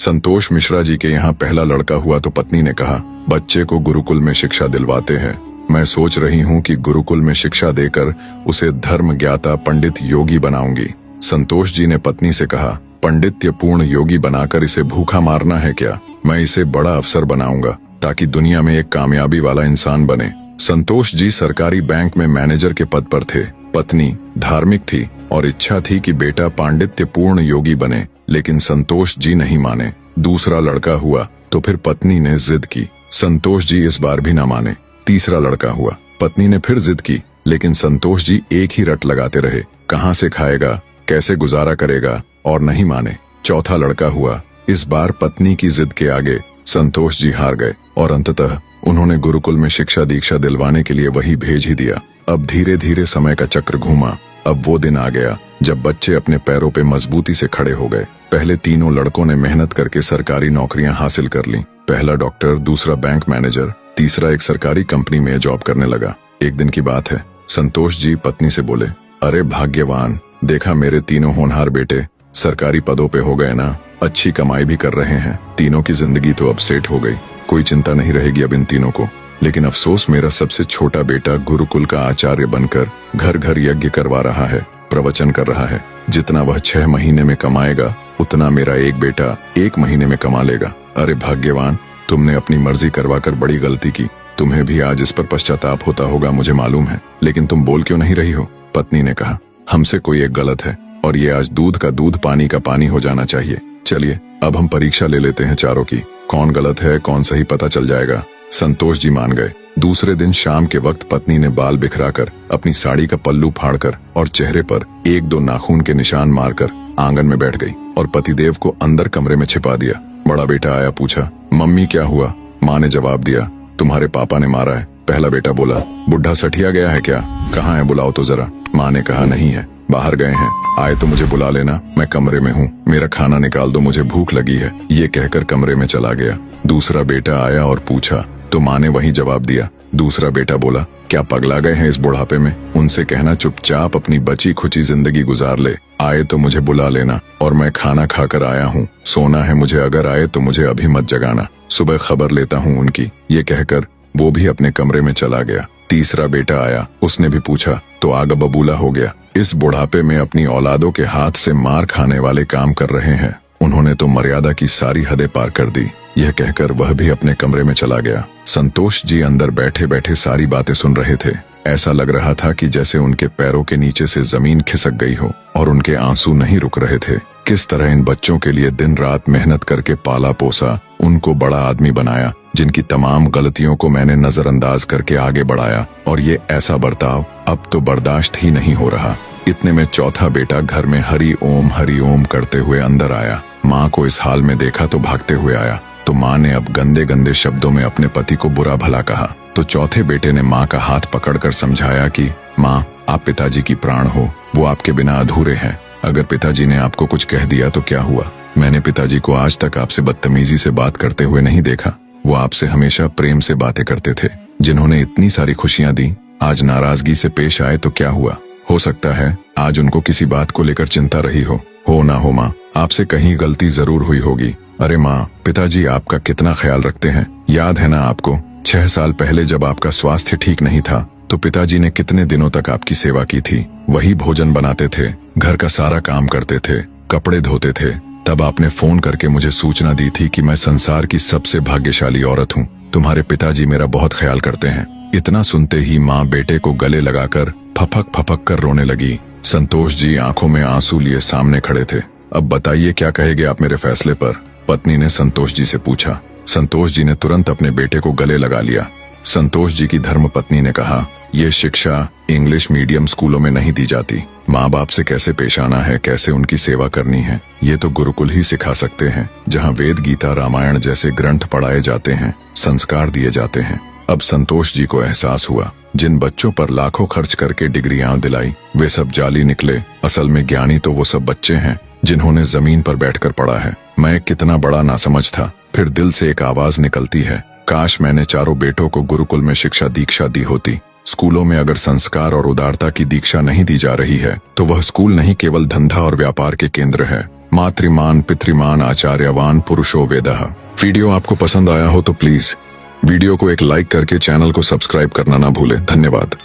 संतोष मिश्रा जी के यहाँ पहला लड़का हुआ तो पत्नी ने कहा, बच्चे को गुरुकुल में शिक्षा दिलवाते हैं। मैं सोच रही हूँ कि गुरुकुल में शिक्षा देकर उसे धर्म ज्ञाता पंडित योगी बनाऊंगी। संतोष जी ने पत्नी से कहा, पंडित्य पूर्ण योगी बनाकर इसे भूखा मारना है क्या? मैं इसे बड़ा अफसर बनाऊंगा ताकि दुनिया में एक कामयाबी वाला इंसान बने। संतोष जी सरकारी बैंक में मैनेजर के पद पर थे। पत्नी धार्मिक थी और इच्छा थी कि बेटा पांडित्य पूर्ण योगी बने, लेकिन संतोष जी नहीं माने। दूसरा लड़का हुआ तो फिर पत्नी ने जिद की। संतोष जी इस बार भी न माने। तीसरा लड़का हुआ, पत्नी ने फिर जिद की, लेकिन संतोष जी एक ही रट लगाते रहे, कहाँ से खाएगा, कैसे गुजारा करेगा, और नहीं माने। चौथा लड़का हुआ। इस बार पत्नी की जिद के आगे संतोष जी हार गए और अंततः उन्होंने गुरुकुल में शिक्षा दीक्षा दिलवाने के लिए वही भेज ही दिया। अब धीरे धीरे समय का चक्र घूमा। अब वो दिन आ गया जब बच्चे अपने पैरों पे मजबूती से खड़े हो गए। पहले तीनों लड़कों ने मेहनत करके सरकारी नौकरियां हासिल कर ली। पहला डॉक्टर, दूसरा बैंक मैनेजर, तीसरा एक सरकारी कंपनी में जॉब करने लगा। एक दिन की बात है, संतोष जी पत्नी से बोले, अरे भाग्यवान, देखा मेरे तीनों होनहार बेटे सरकारी पदों पे हो गए ना, अच्छी कमाई भी कर रहे हैं। तीनों की जिंदगी तो अब सेट हो गई, कोई चिंता नहीं रहेगी अब इन तीनों को। लेकिन अफसोस, मेरा सबसे छोटा बेटा गुरुकुल का आचार्य बनकर घर घर यज्ञ करवा रहा है, प्रवचन कर रहा है। जितना वह 6 महीने में कमाएगा उतना मेरा एक बेटा 1 महीने में कमा लेगा। अरे भाग्यवान, तुमने अपनी मर्जी करवाकर बड़ी गलती की। तुम्हें भी आज इस पर पश्चाताप होता होगा, मुझे मालूम है, लेकिन तुम बोल क्यों नहीं रही हो? पत्नी ने कहा, हमसे कोई एक गलत है और ये आज दूध का दूध पानी का पानी हो जाना चाहिए। चलिए अब हम परीक्षा ले लेते हैं चारों की, कौन गलत है कौन सही पता चल जाएगा। संतोष जी मान गए। दूसरे दिन शाम के वक्त पत्नी ने बाल बिखराकर, अपनी साड़ी का पल्लू फाड़कर और चेहरे पर 1-2 नाखून के निशान मारकर आंगन में बैठ गई और पतिदेव को अंदर कमरे में छिपा दिया। बड़ा बेटा आया, पूछा, मम्मी क्या हुआ? माँ ने जवाब दिया, तुम्हारे पापा ने मारा है। पहला बेटा बोला, बुढ़ा सठिया गया है क्या? कहाँ है, बुलाओ तो जरा। माँ ने कहा, नहीं है, बाहर गए हैं, आए तो मुझे बुला लेना, मैं कमरे में हूँ, मेरा खाना निकाल दो, मुझे भूख लगी है। ये कहकर कमरे में चला गया। दूसरा बेटा आया और पूछा तो माँ ने वही जवाब दिया। दूसरा बेटा बोला, क्या पगला गए हैं इस बुढ़ापे में? उनसे कहना चुपचाप अपनी बची खुची जिंदगी गुजार ले, आए तो मुझे बुला लेना, और मैं खाना खाकर आया हूँ, सोना है मुझे, अगर आए तो मुझे अभी मत जगाना, सुबह खबर लेता हूँ उनकी। ये कहकर वो भी अपने कमरे में चला गया। तीसरा बेटा आया, उसने भी पूछा तो आगा बबूला हो गया। इस बुढ़ापे में अपनी औलादों के हाथ से मार खाने वाले काम कर रहे हैं, उन्होंने तो मर्यादा की सारी हदें पार कर दी। यह कहकर वह भी अपने कमरे में चला गया। संतोष जी अंदर बैठे बैठे सारी बातें सुन रहे थे। ऐसा लग रहा था कि जैसे उनके पैरों के नीचे से जमीन खिसक गई हो और उनके आंसू नहीं रुक रहे थे। किस तरह इन बच्चों के लिए दिन रात मेहनत करके पाला पोसा, उनको बड़ा आदमी बनाया, जिनकी तमाम गलतियों को मैंने नजरअंदाज करके आगे बढ़ाया, और ये ऐसा बर्ताव अब तो बर्दाश्त ही नहीं हो रहा। इतने में चौथा बेटा घर में हरि ओम करते हुए अंदर आया। माँ को इस हाल में देखा तो भागते हुए आया, तो माँ ने अब गंदे गंदे शब्दों में अपने पति को बुरा भला कहा। तो चौथे बेटे ने माँ का हाथ पकड़कर समझाया कि माँ, आप पिताजी की प्राण हो, वो आपके बिना अधूरे हैं। अगर पिताजी ने आपको कुछ कह दिया तो क्या हुआ? मैंने पिताजी को आज तक आपसे बदतमीजी से बात करते हुए नहीं देखा। वो आपसे हमेशा प्रेम से बातें करते थे। जिन्होंने इतनी सारी खुशियां दी, आज नाराजगी से पेश आए तो क्या हुआ? हो सकता है आज उनको किसी बात को लेकर चिंता रही हो ना हो माँ, आपसे कहीं गलती जरूर हुई होगी। अरे माँ, पिताजी आपका कितना ख्याल रखते हैं, याद है ना आपको? 6 साल पहले जब आपका स्वास्थ्य ठीक नहीं था तो पिताजी ने कितने दिनों तक आपकी सेवा की थी। वही भोजन बनाते थे, घर का सारा काम करते थे, कपड़े धोते थे। तब आपने फोन करके मुझे सूचना दी थी कि मैं संसार की सबसे भाग्यशाली औरत हूँ, तुम्हारे पिताजी मेरा बहुत ख्याल करते हैं। इतना सुनते ही माँ बेटे को गले लगाकर फपक कर रोने लगी। संतोष जी आंखों में आंसू लिए सामने खड़े थे। अब बताइए क्या कहेंगे आप मेरे फैसले पर? पत्नी ने संतोष जी से पूछा। संतोष जी ने तुरंत अपने बेटे को गले लगा लिया। संतोष जी की धर्मपत्नी ने कहा, ये शिक्षा इंग्लिश मीडियम स्कूलों में नहीं दी जाती। माँ बाप से कैसे पेश आना है, कैसे उनकी सेवा करनी है, ये तो गुरुकुल ही सिखा सकते हैं, जहाँ वेद गीता रामायण जैसे ग्रंथ पढ़ाए जाते हैं, संस्कार दिए जाते हैं। अब संतोष जी को एहसास हुआ, जिन बच्चों पर लाखों खर्च करके डिग्रियां दिलाई, वे सब जाली निकले। असल में ज्ञानी तो वो सब बच्चे हैं जिन्होंने जमीन पर बैठकर पढ़ा है। मैं कितना बड़ा नासमझ था। फिर दिल से एक आवाज निकलती है, काश मैंने चारों बेटों को गुरुकुल में शिक्षा दीक्षा दी होती। स्कूलों में अगर संस्कार और उदारता की दीक्षा नहीं दी जा रही है तो वह स्कूल नहीं, केवल धंधा और व्यापार के केंद्र है। मातृमान पितृमान आचार्यवान पुरुषो वेदः। वीडियो आपको पसंद आया हो तो प्लीज वीडियो को एक लाइक करके चैनल को सब्सक्राइब करना ना भूले। धन्यवाद।